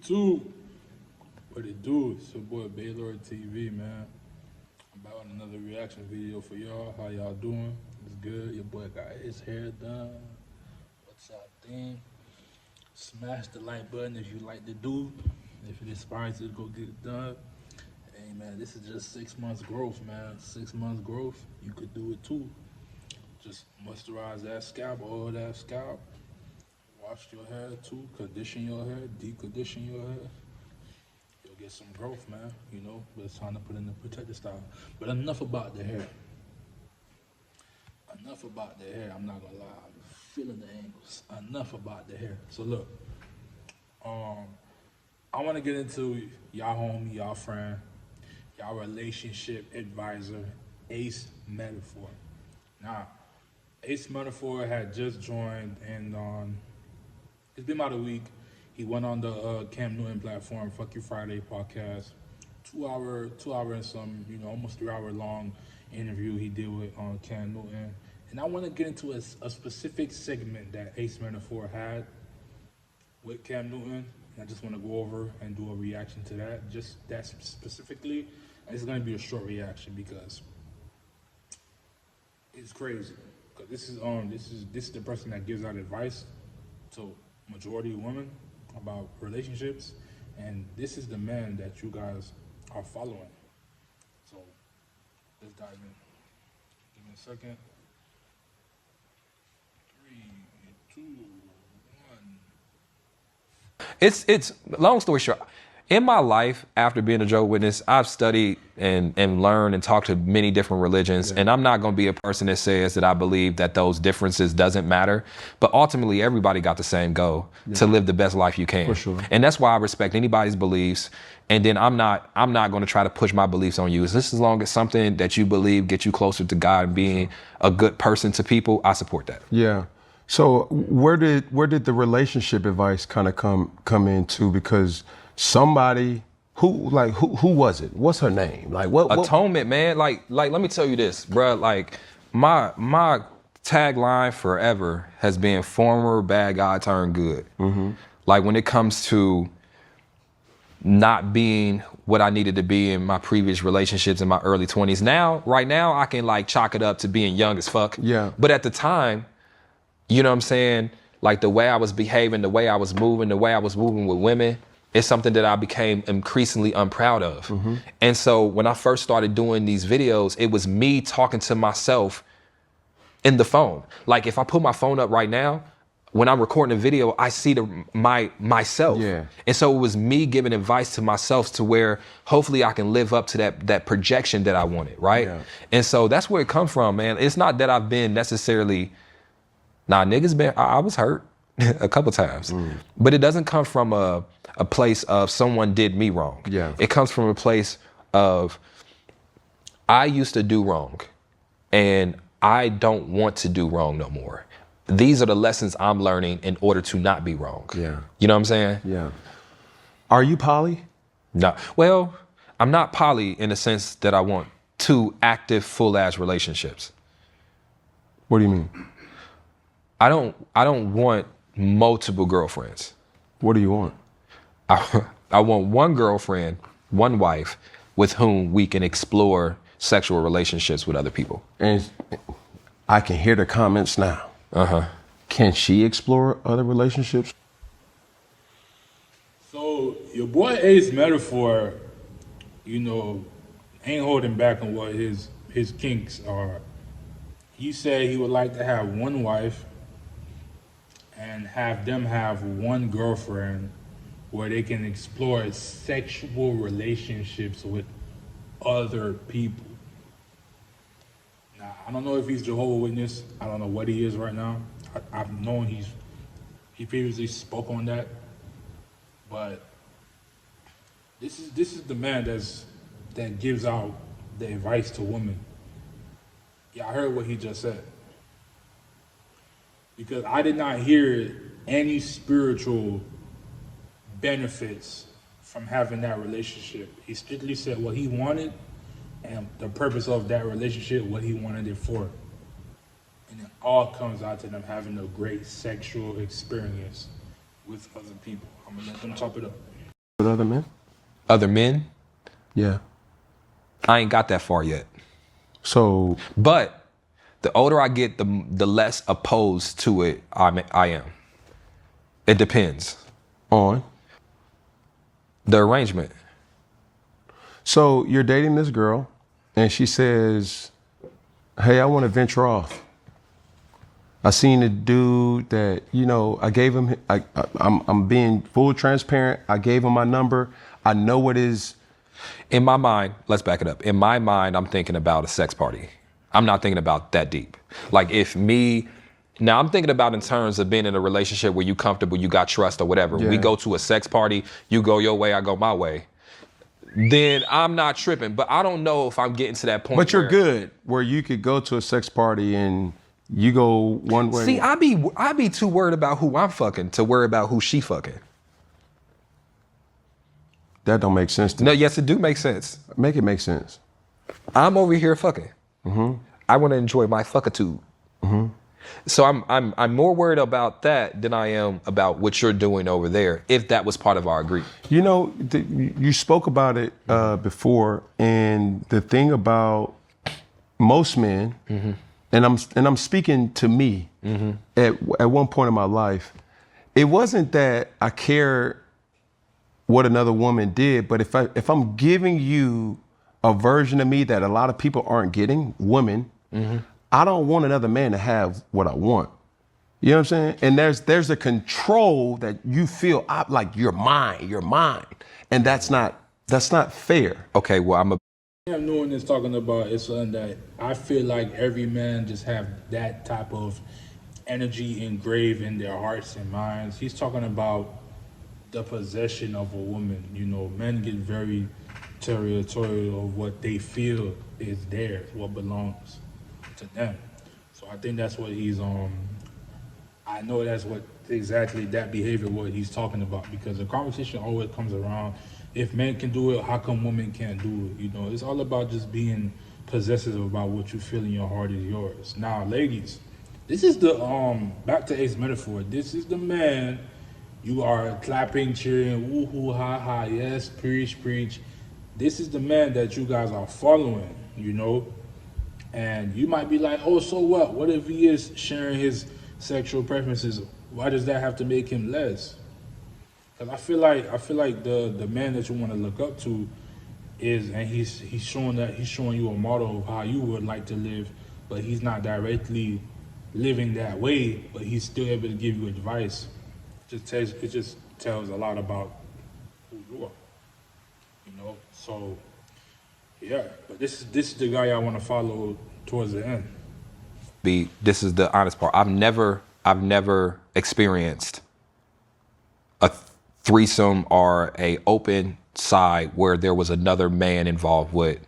YouTube. What it do? It's your boy Baylor TV, man. I'm back on another reaction video for y'all. How y'all doing? It's good. Your boy got his hair done. What's y'all think? Smash the like button if you like the dude. If it inspires you to go get it done. Hey man, this is just 6 months growth, man. 6 months growth. You could do it too. Just moisturize that scalp, oil that scalp. Wash your hair too, condition your hair, decondition your hair. You'll get some growth, man, you know, but it's time to put in the protective style. But enough about the hair. Enough about the hair, I'm not gonna lie, I'm feeling the angles. Enough about the hair. So look, I wanna get into y'all homie, y'all friend, y'all relationship advisor, Ace Metaphor. Now, Ace Metaphor had just joined and it's been about a week. He went on the Cam Newton platform, Fuck You Friday podcast. 2 hour and some, you know, almost 3 hour long interview he did with Cam Newton. And I want to get into a specific segment that Ace Metaphor had with Cam Newton. And I just want to go over and do a reaction to that, just that specifically. And it's going to be a short reaction because it's crazy. Because this is the person that gives out advice to majority of women about relationships, and this is the man that you guys are following. So let's dive in. Give me a second. 3, 2, 1. It's long story short. In my life, after being a Jehovah's Witness, I've studied and learned and talked to many different religions. Yeah. And I'm not going to be a person that says that I believe that those differences doesn't matter. But ultimately, everybody got the same goal, to live the best life you can. For sure. And that's why I respect anybody's beliefs. And then I'm not going to try to push my beliefs on you. Just as long as something that you believe gets you closer to God and being a good person to people, I support that. Yeah. So where did the relationship advice kind of come into? Because somebody who was it? What's her name? Like what? Atonement, man. Like let me tell you this, bruh. Like my tagline forever has been former bad guy turned good. Mm-hmm. Like when it comes to not being what I needed to be in my previous relationships in my early 20s. Right now, I can like chalk it up to being young as fuck. Yeah. But at the time, you know what I'm saying? Like the way I was behaving, the way I was moving with women, it's something that I became increasingly unproud of. Mm-hmm. And so when I first started doing these videos, it was me talking to myself in the phone. Like if I put my phone up right now, when I'm recording a video, I see myself. Yeah. And so it was me giving advice to myself to where hopefully I can live up to that projection that I wanted, right? Yeah. And so that's where it comes from, man. It's not that I've been necessarily, I was hurt a couple times, but it doesn't come from a place of someone did me wrong. Yeah. It comes from a place of I used to do wrong and I don't want to do wrong no more. These are the lessons I'm learning in order to not be wrong. Yeah. You know what I'm saying? Yeah. Are you poly? No. Well, I'm not poly in the sense that I want 2 active full-ass relationships. What do you mean? I don't want multiple girlfriends. What do you want? I want one girlfriend, one wife with whom we can explore sexual relationships with other people. And I can hear the comments now. Uh-huh. Can she explore other relationships? So your boy Ace Metaphor, you know, ain't holding back on what his kinks are. He said he would like to have one wife and have them have one girlfriend where they can explore sexual relationships with other people. Now, I don't know if he's Jehovah's Witness. I don't know what he is right now. I've known he previously spoke on that, but this is the man that gives out the advice to women. Yeah, I heard what he just said. Because I did not hear any spiritual benefits from having that relationship. He strictly said what he wanted and the purpose of that relationship, what he wanted it for. And it all comes out to them having a great sexual experience with other people. I'm gonna let them top it up. with other men? Other men, Yeah. I ain't got that far yet. So But the older I get, the less opposed to it I am. It depends. on. The arrangement. So you're dating this girl, and she says, "Hey, I want to venture off. I seen a dude that I gave him. I'm being full transparent. I gave him my number. I know what his." In my mind, let's back it up. In my mind, I'm thinking about a sex party. I'm not thinking about that deep. Like now I'm thinking about in terms of being in a relationship where you comfortable, you got trust or whatever. Yeah. We go to a sex party, you go your way, I go my way. Then I'm not tripping. But I don't know if I'm getting to that point. But you're where- good, where you could go to a sex party and you go one way. See, I be too worried about who I'm fucking to worry about who she fucking. That don't make sense to No, me. yes, it do make sense. Make it make sense. I'm over here fucking. I want to enjoy my fuckitude. So I'm more worried about that than I am about what you're doing over there. If that was part of our agreement. You spoke about it before, and the thing about most men, and I'm speaking to me at one point in my life, it wasn't that I cared what another woman did, but if I'm giving you a version of me that a lot of people aren't getting, women, I don't want another man to have what I want. You know what I'm saying? And there's a control that you feel like you're mine, and that's not fair. Okay, well I'm knowing this talking about it's something that I feel like every man just have that type of energy engraved in their hearts and minds. He's talking about the possession of a woman. Men get very territorial of what they feel is theirs, what belongs to them. So I think that's what he's I know that's what exactly that behavior what he's talking about, because the conversation always comes around, if men can do it, how come women can't do it? It's all about just being possessive about what you feel in your heart is yours. Now, ladies, this is the back to Ace metaphor. This is the man you are clapping, cheering, woo hoo ha ha, yes, preach, preach. This is the man that you guys are following, and you might be like, oh, so what? What if he is sharing his sexual preferences? Why does that have to make him less? Because I feel like the man that you want to look up to he's showing you a model of how you would like to live, but he's not directly living that way, but he's still able to give you advice. It just tells a lot about who you are. So yeah, but this is the guy I want to follow towards the end. this is the honest part. I've never experienced a threesome or a open side where there was another man involved with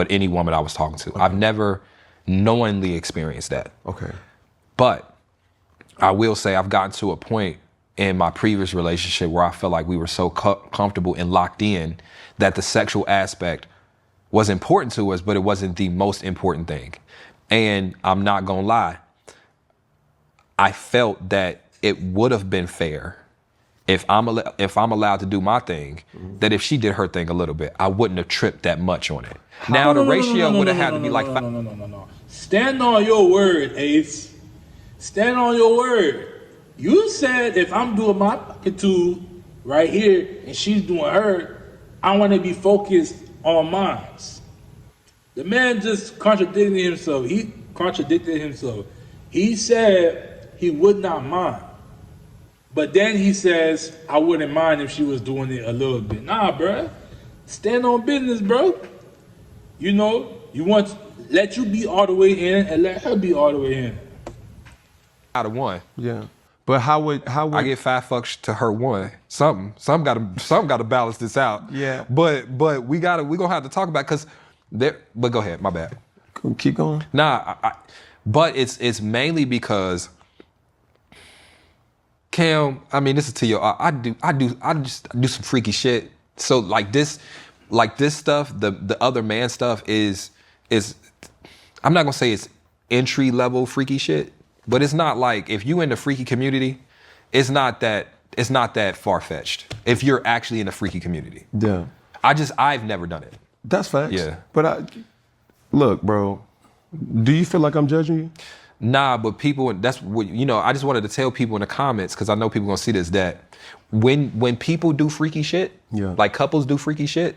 any woman I was talking to. Okay. I've never knowingly experienced that. Okay. But I will say I've gotten to a point in my previous relationship where I felt like we were so comfortable and locked in that the sexual aspect was important to us, but it wasn't the most important thing. And I'm not gonna lie, I felt that it would have been fair if I'm allowed to do my thing, that if she did her thing a little bit, I wouldn't have tripped that much on it. Now the ratio would have had to be like No. Stand on your word, Ace. Stand on your word. You said if I'm doing my pocketoo right here and she's doing her, I want to be focused on mine. The man just contradicted himself. He said he would not mind. But then he says, I wouldn't mind if she was doing it a little bit. Nah, bruh. Stand on business, bro. You want to let you be all the way in and let her be all the way in. out of one. Yeah. But how would I get 5 fucks to her 1. Something gotta balance this out. Yeah. But we gonna have to talk about but go ahead, my bad. keep going? Nah, but it's mainly because Cam, I mean, this is to your, I just do some freaky shit. So like this stuff, the other man stuff is I'm not gonna say it's entry level freaky shit, but it's not like if you in the freaky community, it's not that that far-fetched if you're actually in the freaky community. Yeah. I've never done it. That's facts. Yeah. But look, bro, do you feel like I'm judging you? Nah, but people, that's what, I just wanted to tell people in the comments, because I know people gonna see this, that when people do freaky shit, like couples do freaky shit,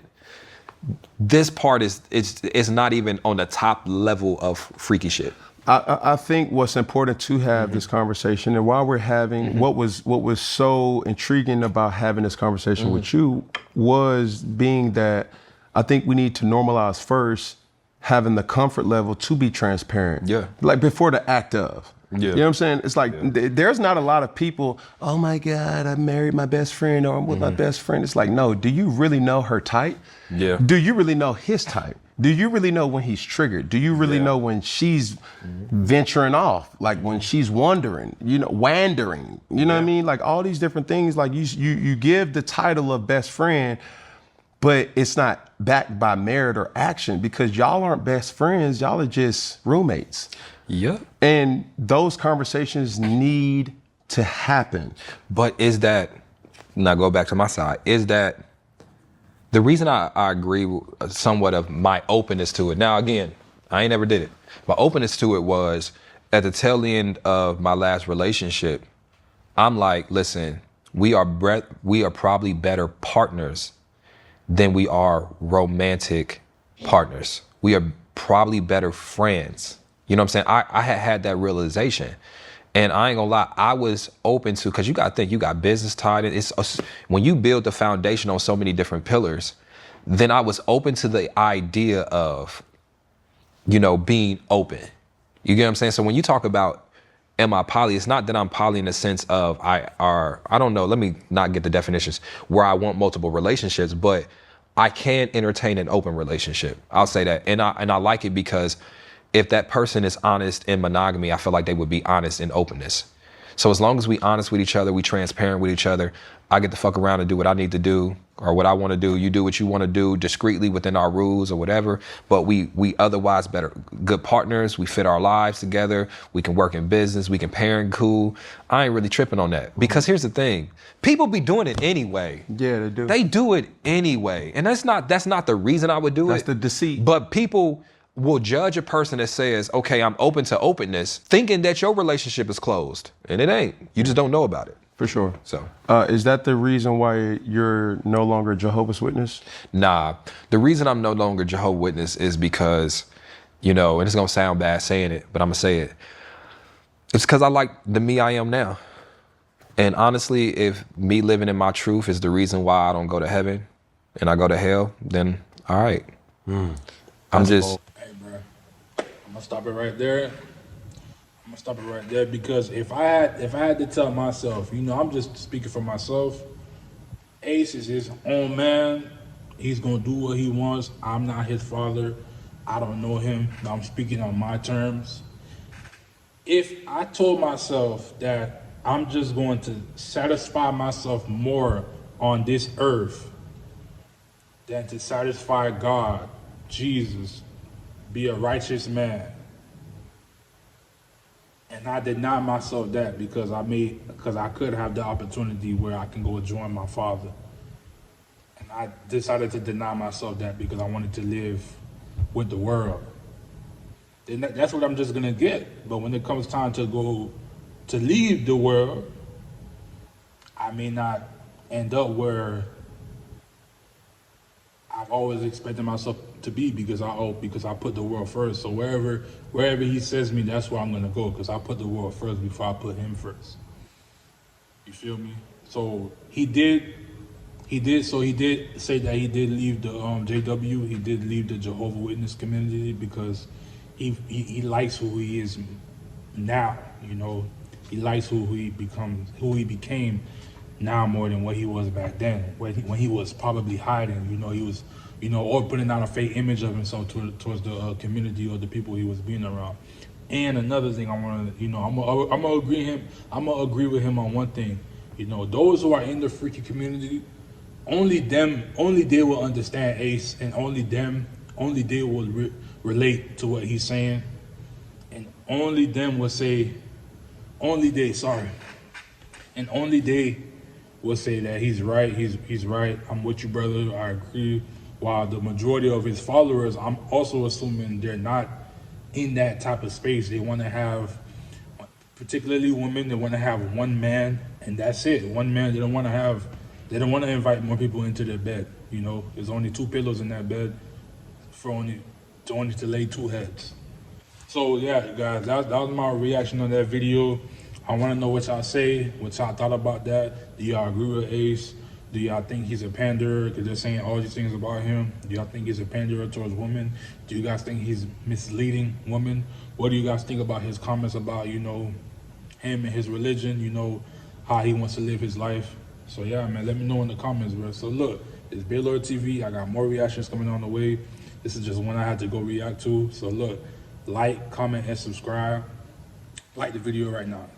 this part is not even on the top level of freaky shit. I think what's important to have this conversation, and while we're having, what was so intriguing about having this conversation with you was being that I think we need to normalize first having the comfort level to be transparent. Yeah. Like before the act of. Yeah. You know what I'm saying? It's like there's not a lot of people, oh my God, I married my best friend or I'm with my best friend. It's like, no, do you really know her type? Yeah. Do you really know his type? Do you really know when he's triggered? Do you really know when she's venturing off? Like when she's wandering, wandering, you know what I mean? Like all these different things, like you give the title of best friend, but it's not backed by merit or action because y'all aren't best friends. Y'all are just roommates. Yeah. And those conversations need to happen. But now go back to my side, is that the reason I agree with somewhat of my openness to it. Now, again, I ain't never did it. My openness to it was at the tail end of my last relationship, I'm like, listen, we are probably better partners than we are romantic partners. We are probably better friends. You know what I'm saying? I had that realization. And I ain't gonna lie, I was open to, because you gotta think, you got business tied in. When you build the foundation on so many different pillars, then I was open to the idea of, being open. You get what I'm saying? So when you talk about, am I poly, it's not that I'm poly in the sense of I don't know, let me not get the definitions, where I want multiple relationships, but I can entertain an open relationship. I'll say that. And I like it because if that person is honest in monogamy, I feel like they would be honest in openness. So as long as we honest with each other, we transparent with each other, I get to fuck around and do what I need to do or what I want to do. You do what you want to do discreetly within our rules or whatever. But we otherwise good partners. We fit our lives together. We can work in business. We can parent cool. I ain't really tripping on that because here's the thing. People be doing it anyway. Yeah, they do. They do it anyway. And that's not the reason I would do it. That's the deceit. But people will judge a person that says, okay, I'm open to openness, thinking that your relationship is closed. And it ain't. You just don't know about it. For sure. So, is that the reason why you're no longer Jehovah's Witness? Nah. The reason I'm no longer Jehovah's Witness is because, and it's going to sound bad saying it, but I'm going to say it. It's because I like the me I am now. And honestly, if me living in my truth is the reason why I don't go to heaven and I go to hell, then all right. I'm just... Hey, bro. I'm going to stop it right there. Because if I had to tell myself, I'm just speaking for myself, Ace is his own man. He's going to do what he wants. I'm not his father. I don't know him. I'm speaking on my terms. If I told myself that I'm just going to satisfy myself more on this earth than to satisfy God, Jesus, be a righteous man, and I deny myself that because I could have the opportunity where I can go join my father. And I decided to deny myself that because I wanted to live with the world. Then that's what I'm just gonna get. But when it comes time to leave the world, I may not end up where I've always expected myself to be because I put the world first. So wherever he sends me, that's where I'm gonna go because I put the world first before I put him first. You feel me? So he did say that he did leave the JW. He did leave the Jehovah's Witness community because he likes who he is now. He likes who he became now more than what he was back then, when he was probably hiding. He was, or putting out a fake image of himself towards the community or the people he was being around. And another thing I want to, I'm gonna agree with him on one thing. Those who are in the freaky community, only they will understand Ace, and only they will relate to what he's saying, and only them will say, and only they will say that he's right. He's right. I'm with you, brother. I agree. While the majority of his followers, I'm also assuming they're not in that type of space. They want to have, particularly women, they want to have one man and that's it. One man. They don't want to invite more people into their bed. You know, there's only 2 pillows in that bed for only to lay 2 heads. So yeah, guys, that was my reaction on that video. I want to know what y'all say, what y'all thought about that. Do y'all agree with Ace? Do y'all think he's a panderer? Because they're saying all these things about him. Do y'all think he's a panderer towards women? Do you guys think he's misleading women? What do you guys think about his comments about, you know, him and his religion, you know, how he wants to live his life? So yeah, man, let me know in the comments, bro. So look, it's Baylord TV. I got more reactions coming on the way. This is just one I had to go react to. So look, like, comment, and subscribe. Like the video right now.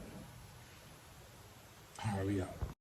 All right, we out.